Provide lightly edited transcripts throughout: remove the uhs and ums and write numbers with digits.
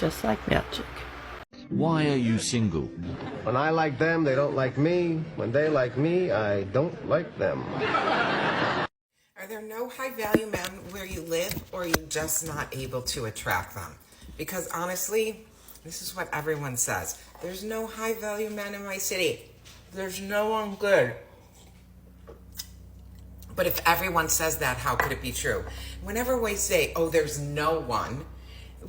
just like magic. Why are you single? When I like them, they don't like me. When they like me, I don't like them. Are there no high-value men where you live, or are you just not able to attract them? Because honestly, this is what everyone says. There's no high-value men in my city. There's no one good. But if everyone says that, how could it be true? Whenever we say, oh, there's no one,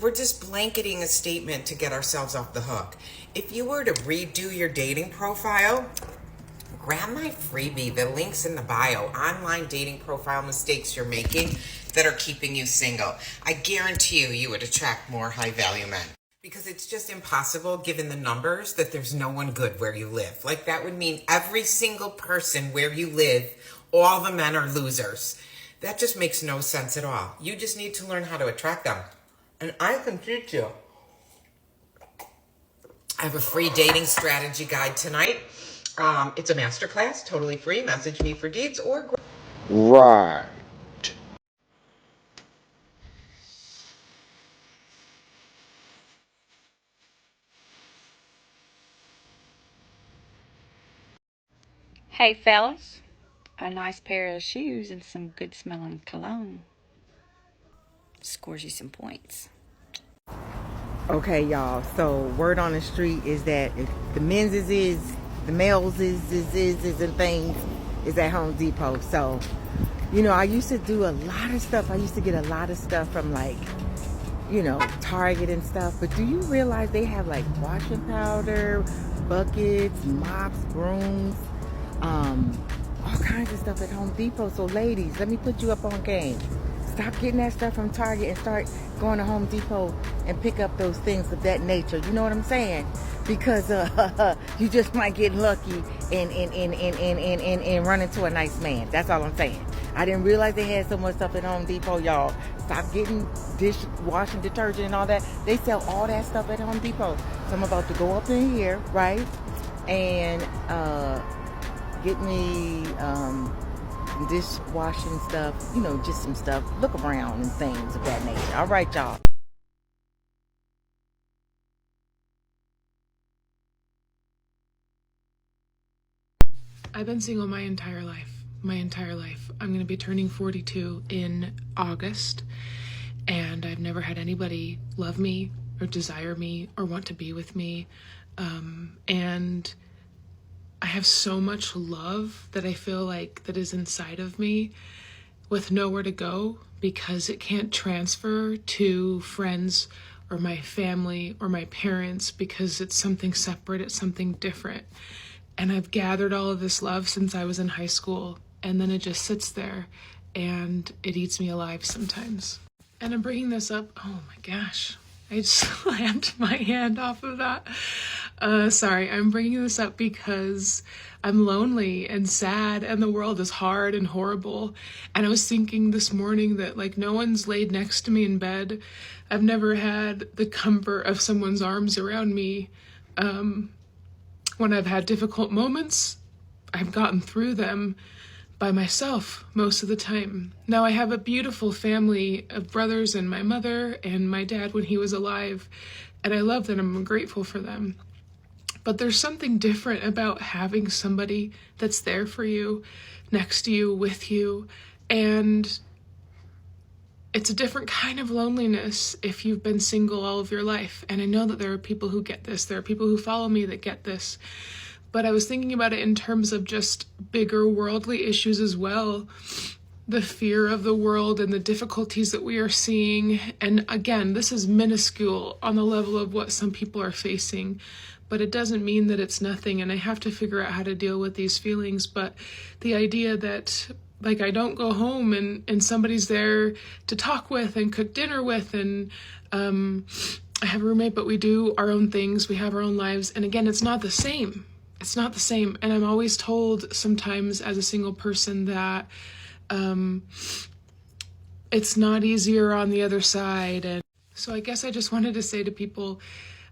we're just blanketing a statement to get ourselves off the hook. If you were to redo your dating profile, grab my freebie. The link's in the bio. Online dating profile mistakes you're making that are keeping you single. I guarantee you would attract more high-value men. Because it's just impossible, given the numbers, that there's no one good where you live. Like, that would mean every single person where you live, all the men are losers. That just makes no sense at all. You just need to learn how to attract them. And I can teach you. I have a free dating strategy guide tonight. It's a masterclass, totally free. Message me for deeds or... Right. Hey fellas, a nice pair of shoes and some good smelling cologne scores you some points. Okay, y'all, so word on the street is that if the men's is, the males is and things is at Home Depot. So, you know, I used to do a lot of stuff. I used to get a lot of stuff from, like, you know, Target and stuff. But do you realize they have, like, washing powder, buckets, mops, brooms, all kinds of stuff at Home Depot? So ladies, let me put you up on game. Stop getting that stuff from Target and start going to Home Depot and pick up those things of that nature. You know what I'm saying? Because you just might get lucky and run into a nice man. That's all I'm saying. I didn't realize they had so much stuff at Home Depot, y'all. Stop getting dishwashing detergent and all that. They sell all that stuff at Home Depot. So I'm about to go up in here, right? And get me dishwashing stuff, you know, just some stuff. Look around and things of that nature. All right, y'all. I've been single my entire life. I'm going to be turning 42 in August, and I've never had anybody love me or desire me or want to be with me. And I have so much love that I feel like that is inside of me with nowhere to go, because it can't transfer to friends or my family or my parents, because it's something separate, it's something different. And I've gathered all of this love since I was in high school, and then it just sits there and it eats me alive sometimes. And I'm bringing this up, oh my gosh, I just slammed my hand off of that. Sorry, I'm bringing this up because I'm lonely and sad and the world is hard and horrible. And I was thinking this morning that, like, no one's laid next to me in bed. I've never had the comfort of someone's arms around me. When I've had difficult moments, I've gotten through them by myself most of the time. Now I have a beautiful family of brothers and my mother and my dad when he was alive, and I love them. I'm grateful for them. But there's something different about having somebody that's there for you, next to you, with you, and it's a different kind of loneliness if you've been single all of your life. And I know that there are people who get this. There are people who follow me that get this. But I was thinking about it in terms of just bigger worldly issues as well. The fear of the world and the difficulties that we are seeing. And again, this is minuscule on the level of what some people are facing, but it doesn't mean that it's nothing. And I have to figure out how to deal with these feelings. But the idea that, like, I don't go home and somebody's there to talk with and cook dinner with, and I have a roommate, but we do our own things. We have our own lives. And again, it's not the same. It's not the same. And I'm always told sometimes as a single person that it's not easier on the other side. And so I guess I just wanted to say to people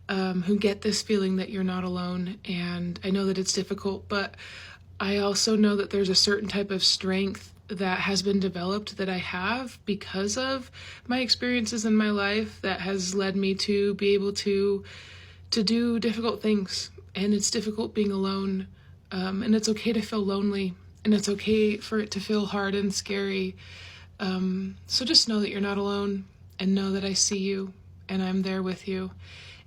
who get this feeling that you're not alone, and I know that it's difficult, but I also know that there's a certain type of strength that has been developed that I have because of my experiences in my life that has led me to be able to do difficult things. And it's difficult being alone. And it's okay to feel lonely. And it's okay for it to feel hard and scary. So just know that you're not alone, and know that I see you and I'm there with you.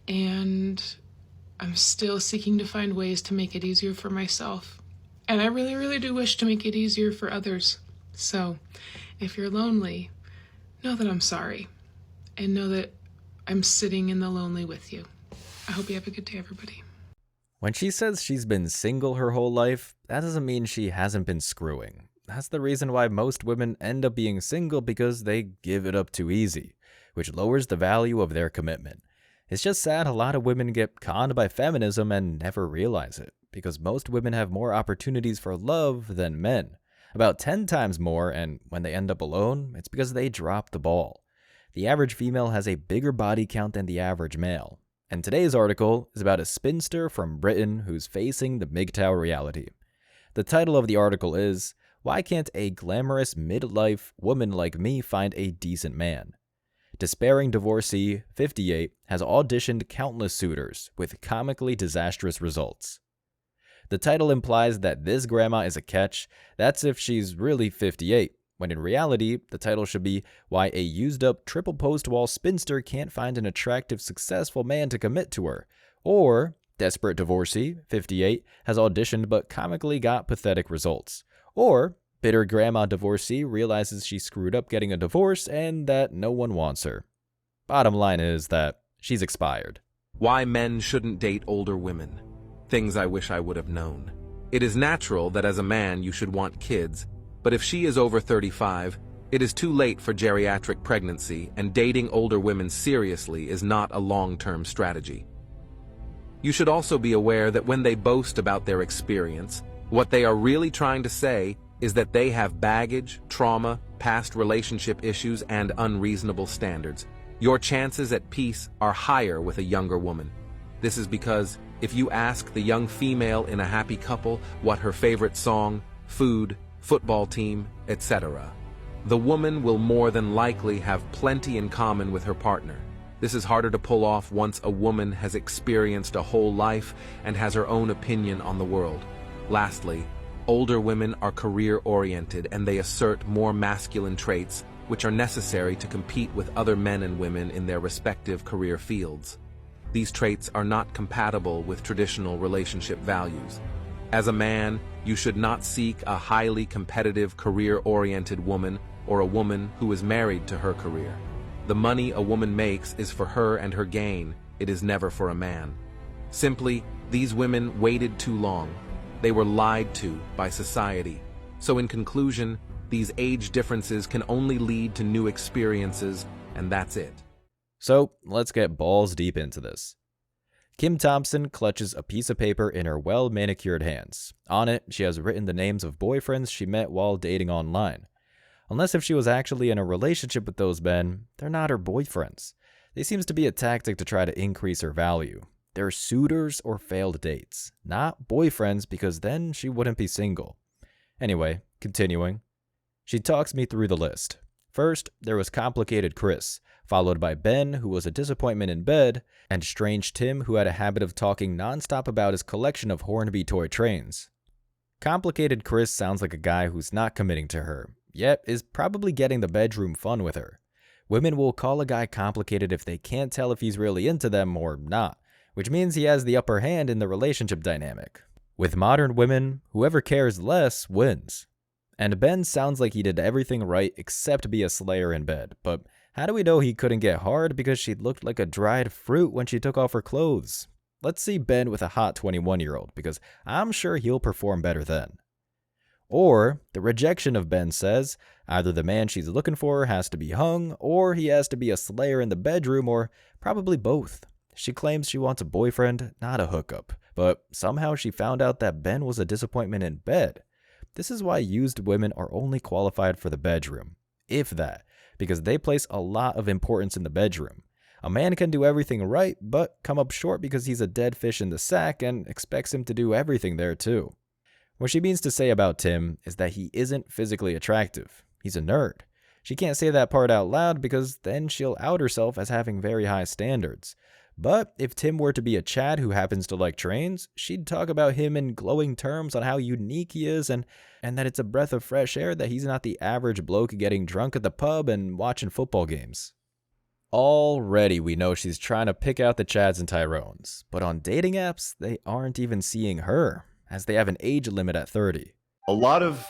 And I'm still seeking to find ways to make it easier for myself. And I really, really do wish to make it easier for others. So if you're lonely, know that I'm sorry, and know that I'm sitting in the lonely with you. I hope you have a good day, everybody. When she says she's been single her whole life, that doesn't mean she hasn't been screwing. That's the reason why most women end up being single, because they give it up too easy, which lowers the value of their commitment. It's just sad a lot of women get conned by feminism and never realize it, because most women have more opportunities for love than men. About 10 times more, and when they end up alone, it's because they drop the ball. The average female has a bigger body count than the average male. And today's article is about a spinster from Britain who's facing the MGTOW reality. The title of the article is, "Why Can't a Glamorous Midlife Woman Like Me Find a Decent Man?" Despairing divorcee, 58, has auditioned countless suitors with comically disastrous results. The title implies that this grandma is a catch. That's if she's really 58, when in reality, the title should be "Why a Used-Up Triple Post-Wall Spinster Can't Find an Attractive, Successful Man to Commit to Her," or "Desperate Divorcee, 58, has auditioned but comically got pathetic results," or "Bitter Grandma Divorcee realizes she screwed up getting a divorce and that no one wants her." Bottom line is that she's expired. Why men shouldn't date older women. Things I wish I would have known. It is natural that as a man you should want kids, but if she is over 35, it is too late for geriatric pregnancy, and dating older women seriously is not a long-term strategy. You should also be aware that when they boast about their experience, what they are really trying to say is that they have baggage, trauma, past relationship issues, and unreasonable standards. Your chances at peace are higher with a younger woman. This is because if you ask the young female in a happy couple what her favorite song, food, football team, etc., the woman will more than likely have plenty in common with her partner. This is harder to pull off once a woman has experienced a whole life and has her own opinion on the world. Lastly, older women are career-oriented and they assert more masculine traits which are necessary to compete with other men and women in their respective career fields. These traits are not compatible with traditional relationship values. As a man, you should not seek a highly competitive, career-oriented woman or a woman who is married to her career. The money a woman makes is for her and her gain. It is never for a man. Simply, these women waited too long. They were lied to by society. So in conclusion, these age differences can only lead to new experiences, and that's it. So let's get balls deep into this. Kim Thompson clutches a piece of paper in her well-manicured hands. On it, she has written the names of boyfriends she met while dating online. Unless if she was actually in a relationship with those men, they're not her boyfriends. They seems to be a tactic to try to increase her value. They're suitors or failed dates, not boyfriends, because then she wouldn't be single. Anyway, continuing. She talks me through the list. First, there was Complicated Chris, followed by Ben, who was a disappointment in bed, and Strange Tim, who had a habit of talking nonstop about his collection of Hornby toy trains. Complicated Chris sounds like a guy who's not committing to her, yet is probably getting the bedroom fun with her. Women will call a guy complicated if they can't tell if he's really into them or not, which means he has the upper hand in the relationship dynamic. With modern women, whoever cares less wins. And Ben sounds like he did everything right except be a slayer in bed, but how do we know he couldn't get hard because she looked like a dried fruit when she took off her clothes? Let's see Ben with a hot 21-year-old, because I'm sure he'll perform better then. Or, the rejection of Ben says, either the man she's looking for has to be hung, or he has to be a slayer in the bedroom, or probably both. She claims she wants a boyfriend, not a hookup, but somehow she found out that Ben was a disappointment in bed. This is why used women are only qualified for the bedroom, if that, because they place a lot of importance in the bedroom. A man can do everything right, but come up short because he's a dead fish in the sack and expects him to do everything there too. What she means to say about Tim is that he isn't physically attractive. He's a nerd. She can't say that part out loud because then she'll out herself as having very high standards. But if Tim were to be a Chad who happens to like trains, she'd talk about him in glowing terms on how unique he is and that it's a breath of fresh air that he's not the average bloke getting drunk at the pub and watching football games. Already we know she's trying to pick out the Chads and Tyrones, but on dating apps, they aren't even seeing her, as they have an age limit at 30. A lot of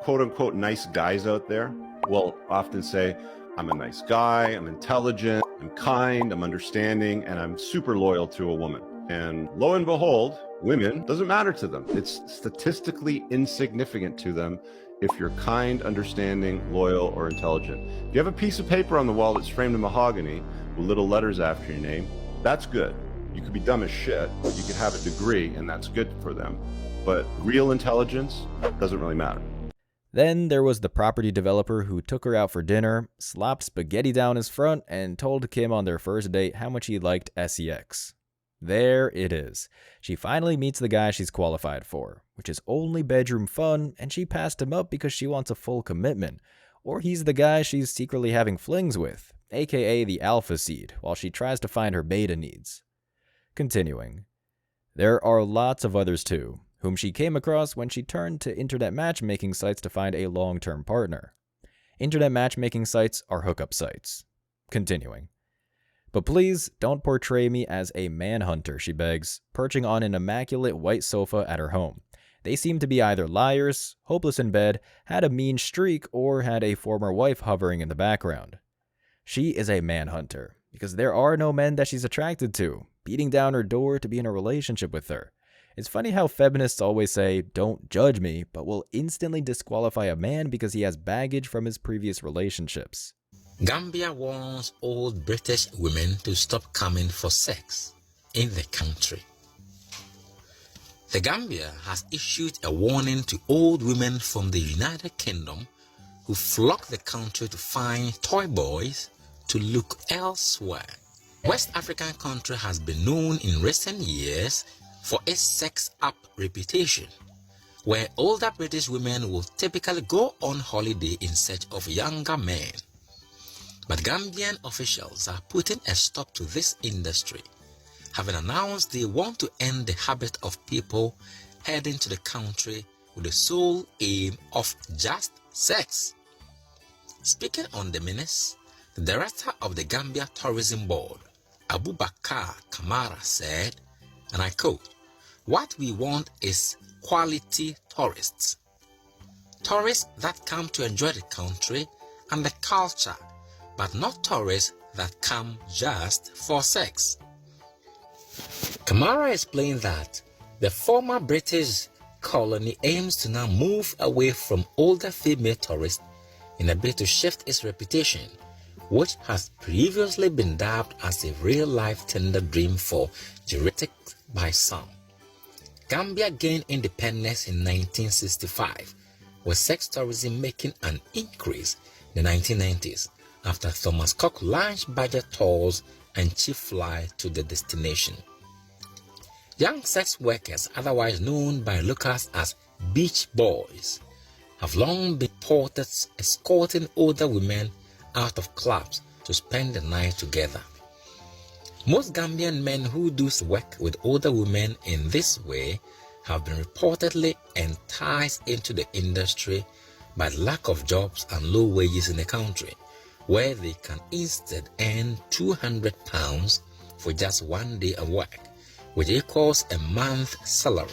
quote-unquote nice guys out there will often say, I'm a nice guy, I'm intelligent, I'm kind, I'm understanding, and I'm super loyal to a woman. And lo and behold, women, doesn't matter to them. It's statistically insignificant to them if you're kind, understanding, loyal, or intelligent. If you have a piece of paper on the wall that's framed in mahogany with little letters after your name, that's good. You could be dumb as shit, you could have a degree, and that's good for them. But real intelligence doesn't really matter. Then there was the property developer who took her out for dinner, slopped spaghetti down his front, and told Kim on their first date how much he liked sex. There it is. She finally meets the guy she's qualified for, which is only bedroom fun, and she passed him up because she wants a full commitment. Or he's the guy she's secretly having flings with, aka the alpha seed, while she tries to find her beta needs. Continuing. There are lots of others too, whom she came across when she turned to internet matchmaking sites to find a long-term partner. Internet matchmaking sites are hookup sites. Continuing. But please don't portray me as a manhunter, she begs, perching on an immaculate white sofa at her home. They seem to be either liars, hopeless in bed, had a mean streak, or had a former wife hovering in the background. She is a manhunter, because there are no men that she's attracted to, beating down her door to be in a relationship with her. It's funny how feminists always say, don't judge me, but will instantly disqualify a man because he has baggage from his previous relationships. Gambia wants old British women to stop coming for sex in the country. The Gambia has issued a warning to old women from the United Kingdom who flock the country to find toy boys to look elsewhere. West African country has been known in recent years for its sex-up reputation, where older British women will typically go on holiday in search of younger men. But Gambian officials are putting a stop to this industry, having announced they want to end the habit of people heading to the country with the sole aim of just sex. Speaking on the menace, the director of the Gambia Tourism Board, Abubakar Kamara, said, and I quote, "What we want is quality tourists. Tourists that come to enjoy the country and the culture, but not tourists that come just for sex." Kamara explained that the former British colony aims to now move away from older female tourists in a bid to shift its reputation, which has previously been dubbed as a real-life tender dream for geriatrics by some. Gambia gained independence in 1965, with sex tourism making an increase in the 1990s after Thomas Cook launched budget tours and cheap fly to the destination. Young sex workers, otherwise known by locals as beach boys, have long been reported escorting older women out of clubs to spend the night together. Most Gambian men who do work with older women in this way have been reportedly enticed into the industry by the lack of jobs and low wages in the country, where they can instead earn £200 for just 1 day of work, which equals a month's salary.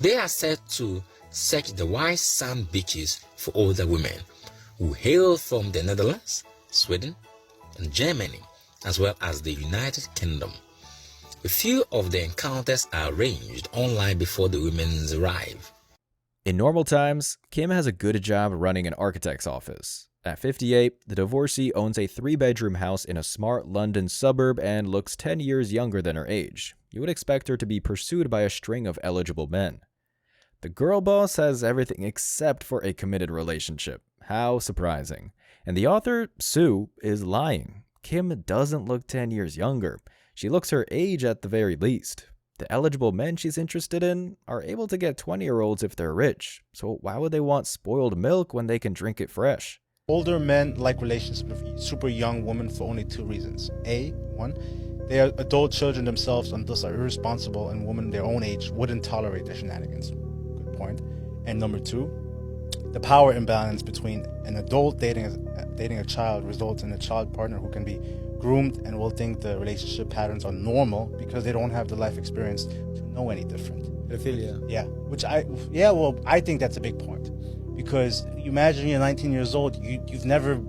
They are said to search the white sand beaches for older women who hail from the Netherlands, Sweden, and Germany, as well as the United Kingdom. A few of the encounters are arranged online before the women arrive. In normal times, Kim has a good job running an architect's office. At 58, the divorcee owns a 3-bedroom house in a smart London suburb and looks 10 years younger than her age. You would expect her to be pursued by a string of eligible men. The girl boss has everything except for a committed relationship. How surprising. And the author, Sue, is lying. Kim doesn't look 10 years younger. She looks her age at the very least. The eligible men she's interested in are able to get 20-year-olds if they're rich, so why would they want spoiled milk when they can drink it fresh? Older men like relationships with super young women for only two reasons. One, they are adult children themselves and thus are irresponsible, and women their own age wouldn't tolerate their shenanigans. Good point. And number two, the power imbalance between an adult dating a child results in a child partner who can be groomed and will think the relationship patterns are normal because they don't have the life experience to know any different. Pedophilia. Yeah, well, I think that's a big point. Because you imagine you're 19 years old, you've never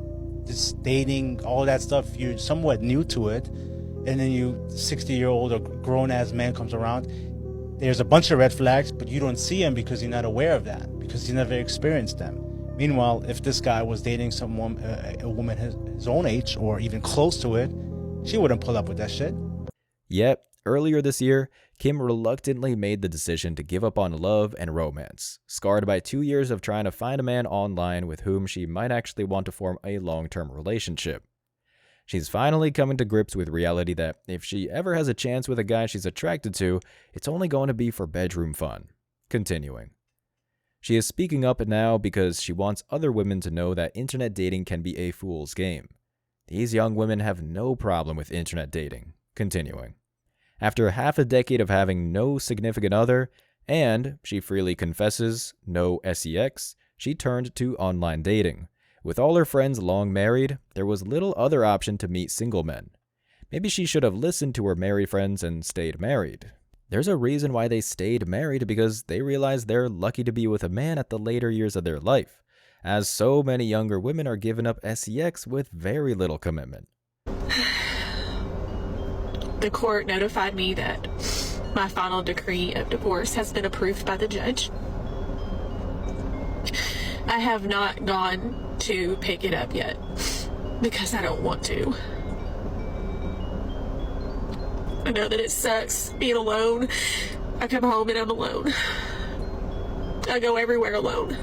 just dating, all that stuff, you're somewhat new to it, and then you 60-year-old or grown-ass man comes around, there's a bunch of red flags, but you don't see them because you're not aware of that, because you never experienced them. Meanwhile, if this guy was dating someone, a woman his own age or even close to it, she wouldn't pull up with that shit. Yet, earlier this year, Kim reluctantly made the decision to give up on love and romance, scarred by 2 years of trying to find a man online with whom she might actually want to form a long-term relationship. She's finally coming to grips with reality that if she ever has a chance with a guy she's attracted to, it's only going to be for bedroom fun. Continuing. She is speaking up now because she wants other women to know that internet dating can be a fool's game. These young women have no problem with internet dating. Continuing. After half a decade of having no significant other, and, she freely confesses, no sex, she turned to online dating. With all her friends long married, there was little other option to meet single men. Maybe she should have listened to her married friends and stayed married. There's a reason why they stayed married, because they realized they're lucky to be with a man at the later years of their life, as so many younger women are giving up sex with very little commitment. The court notified me that my final decree of divorce has been approved by the judge. I have not gone to pick it up yet because I don't want to. I know that it sucks being alone. I come home and I'm alone. I go everywhere alone.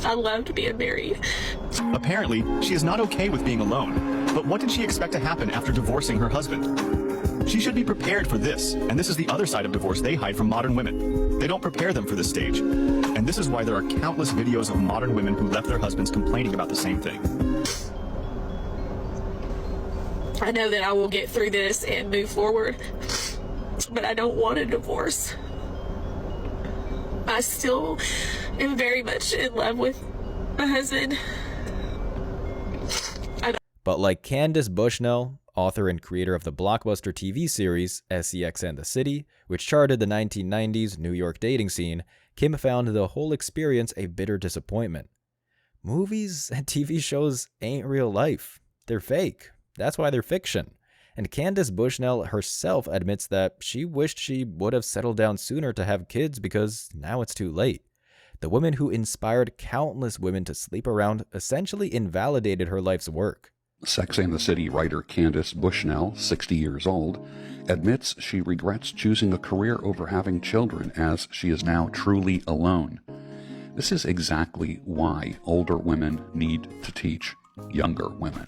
I loved being married. Apparently, she is not okay with being alone. But what did she expect to happen after divorcing her husband? She should be prepared for this, and this is the other side of divorce they hide from modern women. They don't prepare them for this stage. And this is why there are countless videos of modern women who left their husbands complaining about the same thing. I know that I will get through this and move forward, but I don't want a divorce. I still am very much in love with my husband. But like Candace Bushnell, author and creator of the blockbuster TV series SEX and the City, which charted the 1990s New York dating scene, Kim found the whole experience a bitter disappointment. Movies and TV shows ain't real life. They're fake. That's why they're fiction. And Candace Bushnell herself admits that she wished she would have settled down sooner to have kids because now it's too late. The woman who inspired countless women to sleep around essentially invalidated her life's work. Sex and the City writer Candace Bushnell, 60 years old, admits she regrets choosing a career over having children as she is now truly alone. This is exactly why older women need to teach younger women.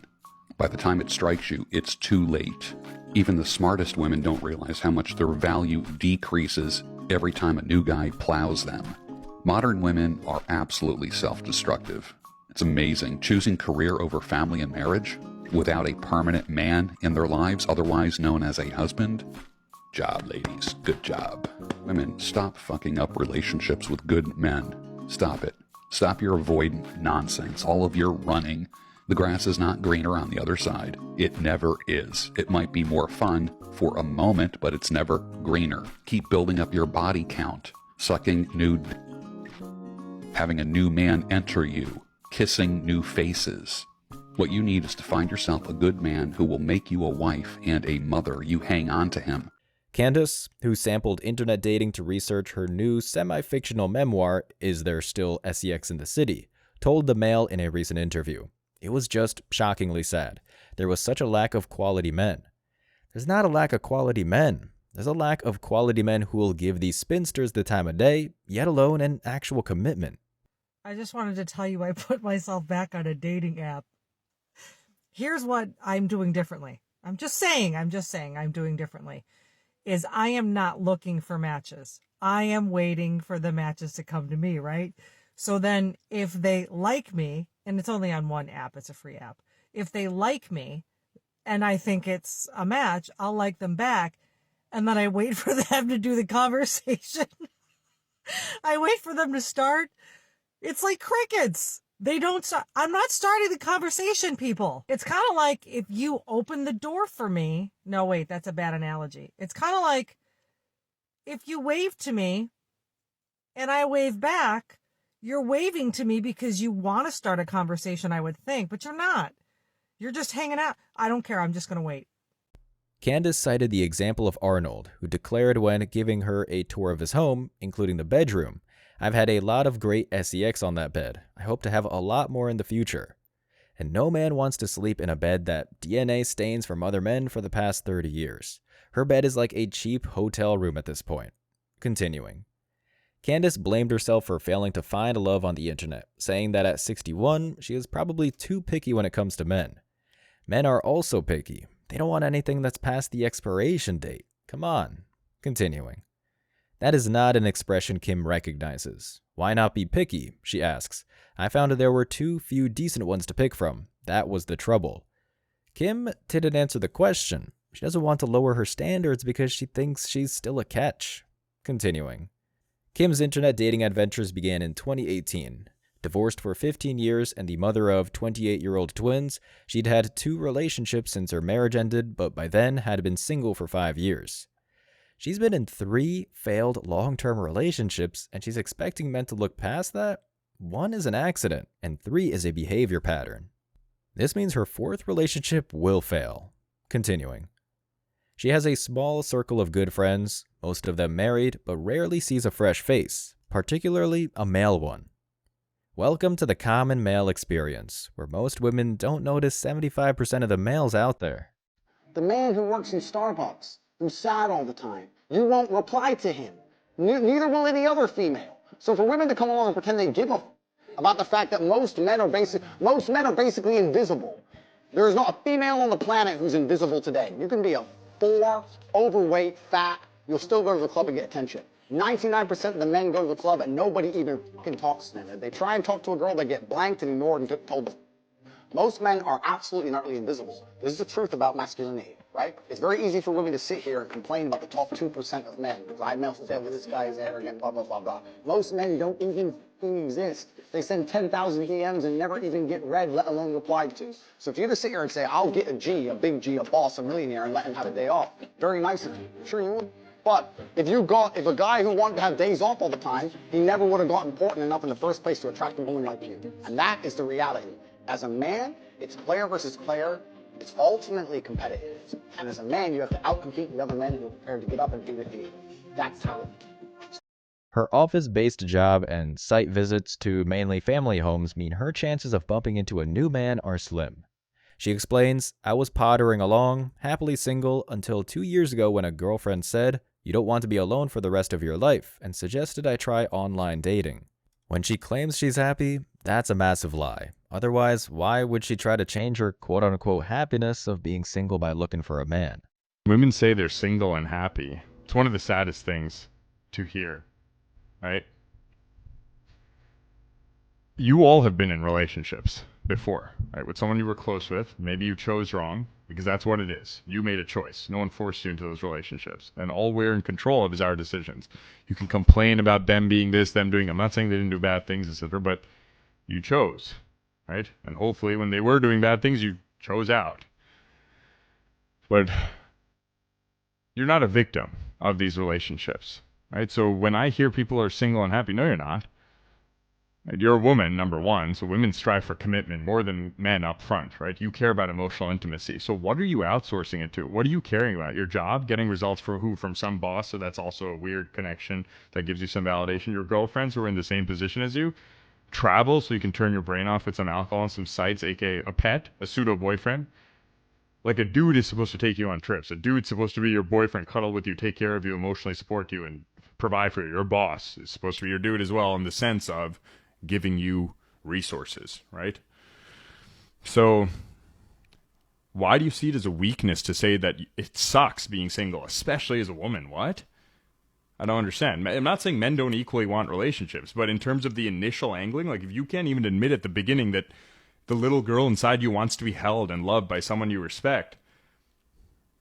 By the time it strikes you, it's too late. Even the smartest women don't realize how much their value decreases every time a new guy plows them. Modern women are absolutely self-destructive. It's amazing. Choosing career over family and marriage without a permanent man in their lives, otherwise known as a husband. Job, ladies. Good job. Women, stop fucking up relationships with good men. Stop it. Stop your avoidant nonsense. All of your running. The grass is not greener on the other side. It never is. It might be more fun for a moment, but it's never greener. Keep building up your body count. Sucking new... having a new man enter you. Kissing new faces. What you need is to find yourself a good man who will make you a wife and a mother. You hang on to him. Candace, who sampled internet dating to research her new semi-fictional memoir, Is There Still SEX in the City?, told The Mail in a recent interview. It was just shockingly sad. There was such a lack of quality men. There's not a lack of quality men. There's a lack of quality men who will give these spinsters the time of day, yet alone an actual commitment. I just wanted to tell you I put myself back on a dating app. Here's what I'm doing differently. I'm just saying I'm doing differently. is I am not looking for matches. I am waiting for the matches to come to me, right? So then if they like me, and it's only on one app, it's a free app. If they like me and I think it's a match, I'll like them back. And then I wait for them to do the conversation. I wait for them to start. It's like crickets. They don't start. I'm not starting the conversation, people. It's kind of like if you open the door for me. No, wait, that's a bad analogy. It's kind of like if you wave to me and I wave back, you're waving to me because you want to start a conversation, I would think, but you're not. You're just hanging out. I don't care. I'm just going to wait. Candace cited the example of Arnold, who declared when giving her a tour of his home, including the bedroom, "I've had a lot of great sex on that bed. I hope to have a lot more in the future." And no man wants to sleep in a bed that DNA stains from other men for the past 30 years. Her bed is like a cheap hotel room at this point. Continuing. Candace blamed herself for failing to find love on the internet, saying that at 61, she is probably too picky when it comes to men. Men are also picky. They don't want anything that's past the expiration date. Come on. Continuing. That is not an expression Kim recognizes. Why not be picky? She asks. I found there were too few decent ones to pick from. That was the trouble. Kim didn't answer the question. She doesn't want to lower her standards because she thinks she's still a catch. Continuing. Kim's internet dating adventures began in 2018. Divorced for 15 years and the mother of 28-year-old twins, she'd had 2 relationships since her marriage ended, but by then had been single for 5 years. She's been in 3 failed long-term relationships, and she's expecting men to look past that? 1 is an accident, and 3 is a behavior pattern. This means her 4th relationship will fail. Continuing. She has a small circle of good friends, most of them married, but rarely sees a fresh face, particularly a male one. Welcome to the common male experience, where most women don't notice 75% of the males out there. The man who works in Starbucks, who's sad all the time, you won't reply to him. Neither will any other female. So for women to come along and pretend they give a about the fact that most men are basically invisible. There is not a female on the planet who's invisible today. You can be a 4, overweight, fat, you'll still go to the club and get attention. 99% of the men go to the club and nobody even fucking talks to them. If they try and talk to a girl, they get blanked and ignored and told. Most men are absolutely not really invisible. This is the truth about masculinity, right? It's very easy for women to sit here and complain about the top 2% of men. Because I male said, well, this guy is arrogant, blah, blah, blah, blah. Most men don't even exist. They send 10,000 DMs and never even get read, let alone replied to. So if you just sit here and say, I'll get a G, a big G, a boss, a millionaire, and let him have a day off, very nice of you. Sure you would. But if a guy who wanted to have days off all the time, he never would have got important enough in the first place to attract a woman like you. And that is the reality. As a man, it's player versus player. It's ultimately competitive. And as a man, you have to outcompete the other men who are prepared to get up and do the deed. That's how it is. Her office-based job and site visits to mainly family homes mean her chances of bumping into a new man are slim. She explains, I was pottering along, happily single, until 2 years ago when a girlfriend said, you don't want to be alone for the rest of your life, and suggested I try online dating. When she claims she's happy, that's a massive lie. Otherwise, why would she try to change her quote-unquote happiness of being single by looking for a man? Women say they're single and happy. It's one of the saddest things to hear, right? You all have been in relationships before, right? With someone you were close with. Maybe you chose wrong, because that's what it is. You made a choice. No one forced you into those relationships. And all we're in control of is our decisions. You can complain about them being this, them doing, I'm not saying they didn't do bad things, etc., but you chose, right? And hopefully when they were doing bad things, you chose out. But you're not a victim of these relationships, right? So when I hear people are single and happy, no, you're not. You're a woman, number one, so women strive for commitment more than men up front, right? You care about emotional intimacy. So what are you outsourcing it to? What are you caring about? Your job? Getting results for who? From some boss, so that's also a weird connection that gives you some validation. Your girlfriends who are in the same position as you? Travel so you can turn your brain off with some alcohol and some sights, aka a pet, a pseudo-boyfriend? Like a dude is supposed to take you on trips. A dude's supposed to be your boyfriend, cuddle with you, take care of you, emotionally support you, and provide for you. Your boss is supposed to be your dude as well in the sense of giving you resources, right? So Why do you see it as a weakness to say that it sucks being single, especially as a woman? What? I don't understand. I'm not saying men don't equally want relationships, but in terms of the initial angling, like if you can't even admit at the beginning that the little girl inside you wants to be held and loved by someone you respect,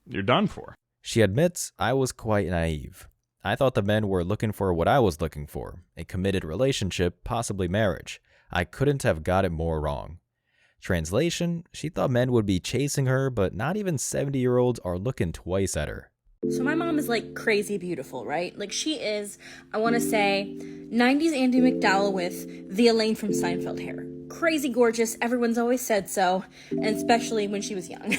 you're done for. She admits, I was quite naive. I thought the men were looking for what I was looking for, a committed relationship, possibly marriage. I couldn't have got it more wrong. Translation, she thought men would be chasing her, but not even 70-year-olds are looking twice at her. So my mom is like crazy beautiful, right? Like she is, I want to say, 90s Andie MacDowell with the Elaine from Seinfeld hair. Crazy gorgeous, everyone's always said so, and especially when she was young.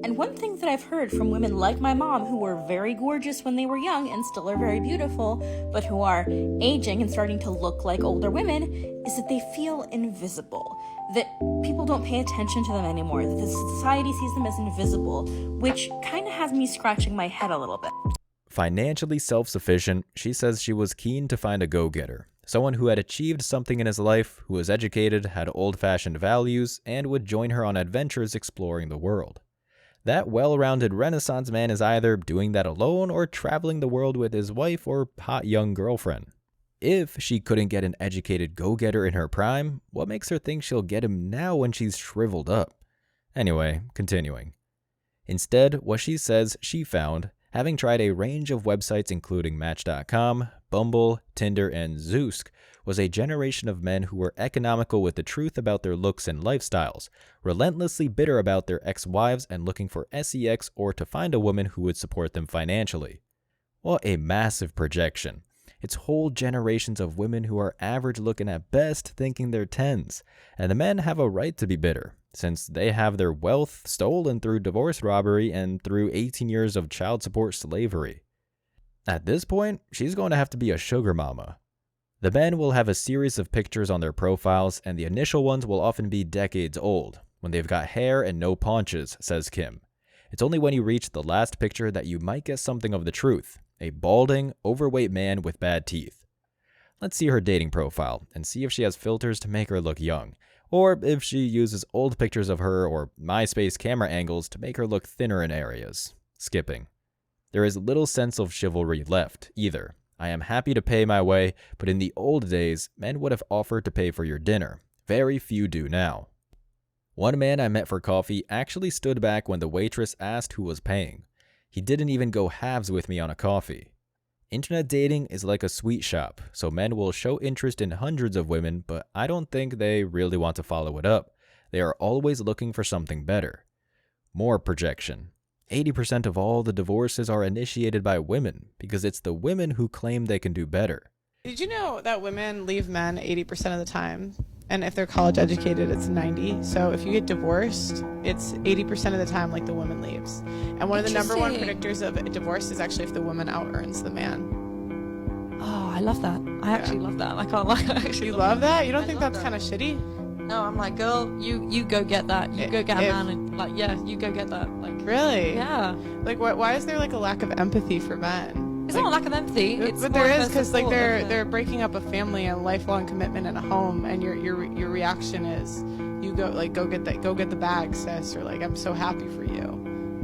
And one thing that I've heard from women like my mom who were very gorgeous when they were young and still are very beautiful, but who are aging and starting to look like older women, is that they feel invisible. That people don't pay attention to them anymore, that the society sees them as invisible, which kind of has me scratching my head a little bit. Financially self-sufficient, she says she was keen to find a go-getter, someone who had achieved something in his life, who was educated, had old-fashioned values, and would join her on adventures exploring the world. That well-rounded Renaissance man is either doing that alone or traveling the world with his wife or hot young girlfriend. If she couldn't get an educated go-getter in her prime, what makes her think she'll get him now when she's shriveled up? Anyway, continuing. Instead, what she says she found, having tried a range of websites including Match.com, Bumble, Tinder, and Zoosk, was a generation of men who were economical with the truth about their looks and lifestyles, relentlessly bitter about their ex-wives and looking for sex or to find a woman who would support them financially. What a massive projection. It's whole generations of women who are average looking at best thinking they're 10s, and the men have a right to be bitter, since they have their wealth stolen through divorce robbery and through 18 years of child support slavery. At this point, she's going to have to be a sugar mama. The men will have a series of pictures on their profiles, and the initial ones will often be decades old, when they've got hair and no paunches, says Kim. It's only when you reach the last picture that you might get something of the truth. A balding, overweight man with bad teeth. Let's see her dating profile and see if she has filters to make her look young, or if she uses old pictures of her or MySpace camera angles to make her look thinner in areas. Skipping. There is little sense of chivalry left, either. I am happy to pay my way, but in the old days, men would have offered to pay for your dinner. Very few do now. One man I met for coffee actually stood back when the waitress asked who was paying. He didn't even go halves with me on a coffee. Internet dating is like a sweet shop, so men will show interest in hundreds of women, but I don't think they really want to follow it up. They are always looking for something better. More projection. 80% of all the divorces are initiated by women, because it's the women who claim they can do better. Did you know that women leave men 80% of the time? And if they're college educated, it's 90. So if you get divorced, it's 80% of the time like the woman leaves. And one of the number one predictors of a divorce is actually if the woman out-earns the man. Oh, I love that. I actually love that. I can't lie. I actually You love that? You don't think that's kind of shitty? No, I'm like, girl, you go get that. You go get a man and like, yeah, you go get that. Like, really? Yeah. Like, why is there like a lack of empathy for men? It's not a lack of empathy. It's but more there of a is, because like support, they're breaking up a family and lifelong commitment in a home, and your reaction is you go get the bag, sis, or like I'm so happy for you.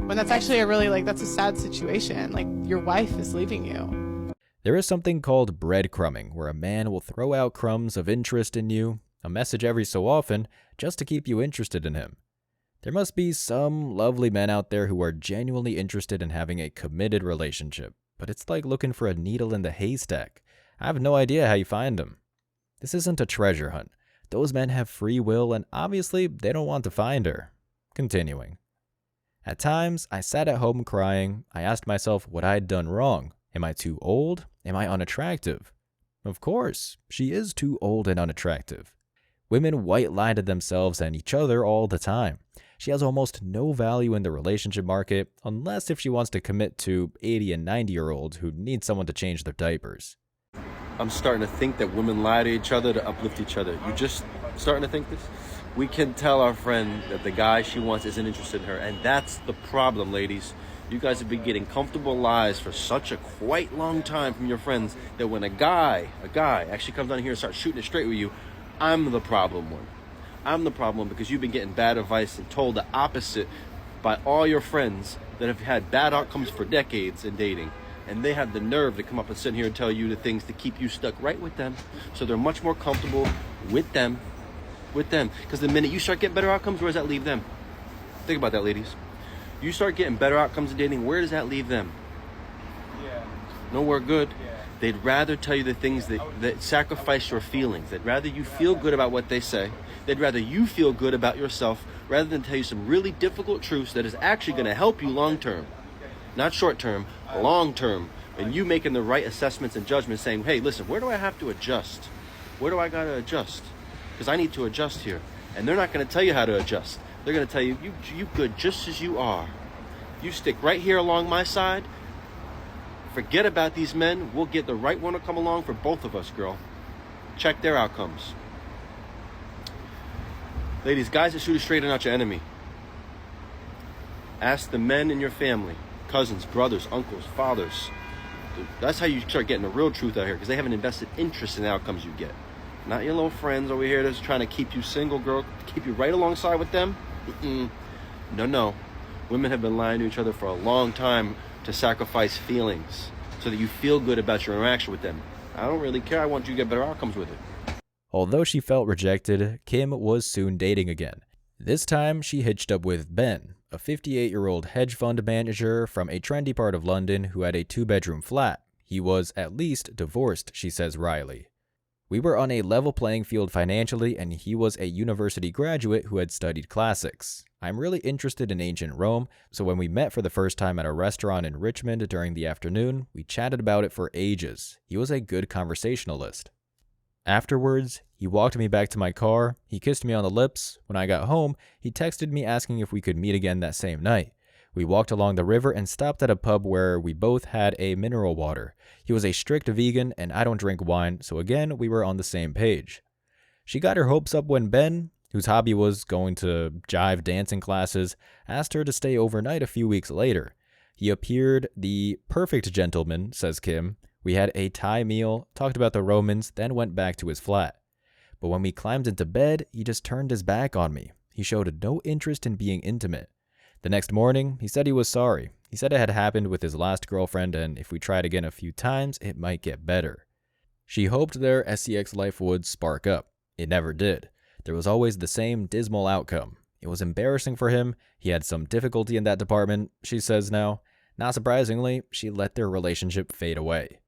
When that's actually a really that's a sad situation. Like your wife is leaving you. There is something called breadcrumbing, where a man will throw out crumbs of interest in you, a message every so often, just to keep you interested in him. There must be some lovely men out there who are genuinely interested in having a committed relationship. But it's like looking for a needle in the haystack. I have no idea how you find them. This isn't a treasure hunt. Those men have free will, and obviously they don't want to find her. Continuing. At times, I sat at home crying. I asked myself what I'd done wrong. Am I too old? Am I unattractive? Of course, she is too old and unattractive. Women white-lie to themselves and each other all the time. She has almost no value in the relationship market, unless if she wants to commit to 80 and 90-year-olds who need someone to change their diapers. I'm starting to think that women lie to each other to uplift each other. You just starting to think this? We can tell our friend that the guy she wants isn't interested in her, and that's the problem, ladies. You guys have been getting comfortable lies for such a quite long time from your friends that when a guy actually comes down here and starts shooting it straight with you, I'm the problem one. I'm the problem because you've been getting bad advice and told the opposite by all your friends that have had bad outcomes for decades in dating, and they have the nerve to come up and sit here and tell you the things to keep you stuck right with them, so they're much more comfortable with them. Because the minute you start getting better outcomes, where does that leave them? Think about that, ladies. You start getting better outcomes in dating, where does that leave them? Nowhere good. They'd rather tell you the things that sacrifice your feelings. They'd rather you feel good about what they say. They'd rather you feel good about yourself rather than tell you some really difficult truths that is actually going to help you long term. Not short term, long term. And you making the right assessments and judgments saying, hey, listen, where do I have to adjust? Where do I got to adjust? Because I need to adjust here. And they're not going to tell you how to adjust. They're going to tell you, you good just as you are. You stick right here along my side. Forget about these men. We'll get the right one to come along for both of us, girl. Check their outcomes. Ladies, guys that shoot straight are not your enemy. Ask the men in your family, cousins, brothers, uncles, fathers. That's how you start getting the real truth out here, because they have an invested interest in the outcomes you get. Not your little friends over here that's trying to keep you single, girl, keep you right alongside with them. No. Women have been lying to each other for a long time to sacrifice feelings so that you feel good about your interaction with them. I don't really care. I want you to get better outcomes with it. Although she felt rejected, Kim was soon dating again. This time, she hitched up with Ben, a 58-year-old hedge fund manager from a trendy part of London who had a 2-bedroom flat. He was at least divorced, she says wryly. We were on a level playing field financially, and he was a university graduate who had studied classics. I'm really interested in ancient Rome, so when we met for the first time at a restaurant in Richmond during the afternoon, we chatted about it for ages. He was a good conversationalist. Afterwards, he walked me back to my car, he kissed me on the lips. When I got home, he texted me asking if we could meet again that same night. We walked along the river and stopped at a pub where we both had a mineral water. He was a strict vegan and I don't drink wine, so again, we were on the same page. She got her hopes up when Ben, whose hobby was going to jive dancing classes, asked her to stay overnight a few weeks later. He appeared the perfect gentleman, says Kim. We had a Thai meal, talked about the Romans, then went back to his flat. But when we climbed into bed, he just turned his back on me. He showed no interest in being intimate. The next morning, he said he was sorry. He said it had happened with his last girlfriend, and if we tried again a few times, it might get better. She hoped their SEX life would spark up. It never did. There was always the same dismal outcome. It was embarrassing for him. He had some difficulty in that department, she says now. Not surprisingly, she let their relationship fade away.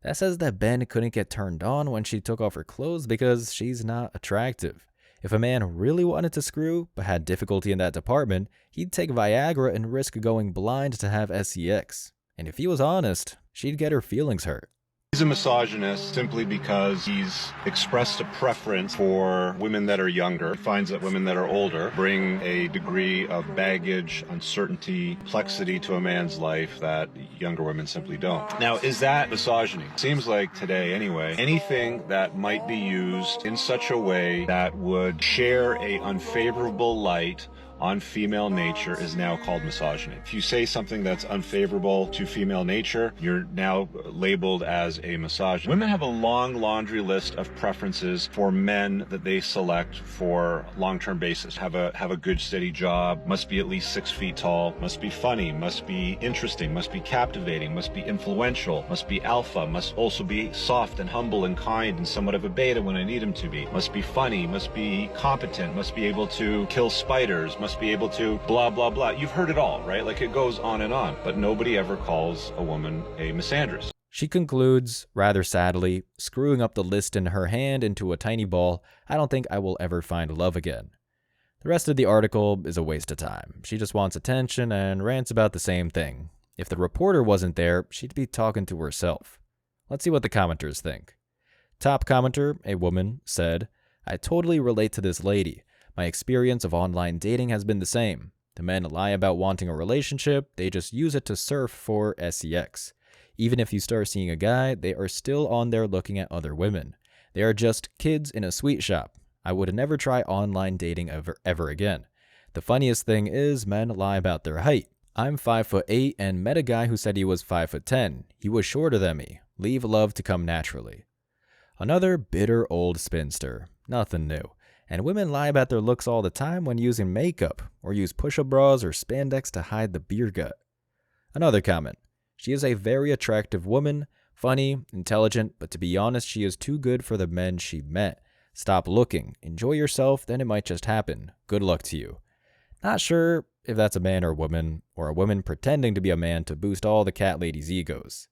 That says that Ben couldn't get turned on when she took off her clothes because she's not attractive. If a man really wanted to screw, but had difficulty in that department, he'd take Viagra and risk going blind to have SEX. And if he was honest, she'd get her feelings hurt. He's a misogynist simply because he's expressed a preference for women that are younger. He finds that women that are older bring a degree of baggage, uncertainty, complexity to a man's life that younger women simply don't. Now, is that misogyny? Seems like today, anyway, anything that might be used in such a way that would share a unfavorable light on female nature is now called misogyny. If you say something that's unfavorable to female nature, you're now labeled as a misogynist. Women have a long laundry list of preferences for men that they select for long-term basis. Have a good steady job, must be at least 6 feet tall, must be funny, must be interesting, must be captivating, must be influential, must be alpha, must also be soft and humble and kind and somewhat of a beta when I need him to be, must be funny, must be competent, must be able to kill spiders, must be able to blah, blah, blah. You've heard it all, right? Like it goes on and on, but nobody ever calls a woman a misandrist. She concludes, rather sadly, screwing up the list in her hand into a tiny ball. I don't think I will ever find love again. The rest of the article is a waste of time. She just wants attention and rants about the same thing. If the reporter wasn't there, she'd be talking to herself. Let's see what the commenters think. Top commenter, a woman, said, I totally relate to this lady. My experience of online dating has been the same. The men lie about wanting a relationship, they just use it to surf for SEX. Even if you start seeing a guy, they are still on there looking at other women. They are just kids in a sweet shop. I would never try online dating ever again. The funniest thing is men lie about their height. I'm 5'8" and met a guy who said he was 5'10". He was shorter than me. Leave love to come naturally. Another bitter old spinster. Nothing new. And women lie about their looks all the time when using makeup, or use push-up bras or spandex to hide the beer gut. Another comment. She is a very attractive woman, funny, intelligent, but to be honest, she is too good for the men she met. Stop looking, enjoy yourself, then it might just happen. Good luck to you. Not sure if that's a man or a woman pretending to be a man to boost all the cat ladies' egos.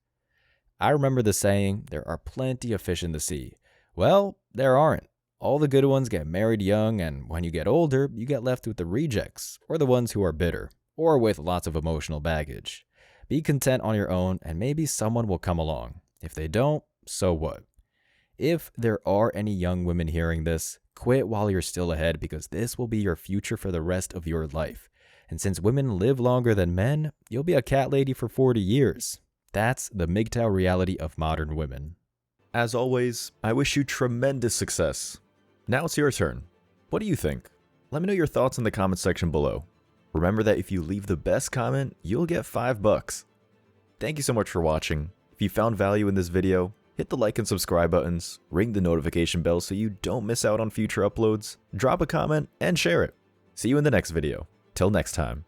I remember the saying, there are plenty of fish in the sea. Well, there aren't. All the good ones get married young, and when you get older, you get left with the rejects, or the ones who are bitter, or with lots of emotional baggage. Be content on your own, and maybe someone will come along. If they don't, so what? If there are any young women hearing this, quit while you're still ahead, because this will be your future for the rest of your life. And since women live longer than men, you'll be a cat lady for 40 years. That's the MGTOW reality of modern women. As always, I wish you tremendous success. Now it's your turn. What do you think? Let me know your thoughts in the comment section below. Remember that if you leave the best comment, you'll get $5. Thank you so much for watching. If you found value in this video, hit the like and subscribe buttons, ring the notification bell so you don't miss out on future uploads, drop a comment, and share it. See you in the next video. Till next time.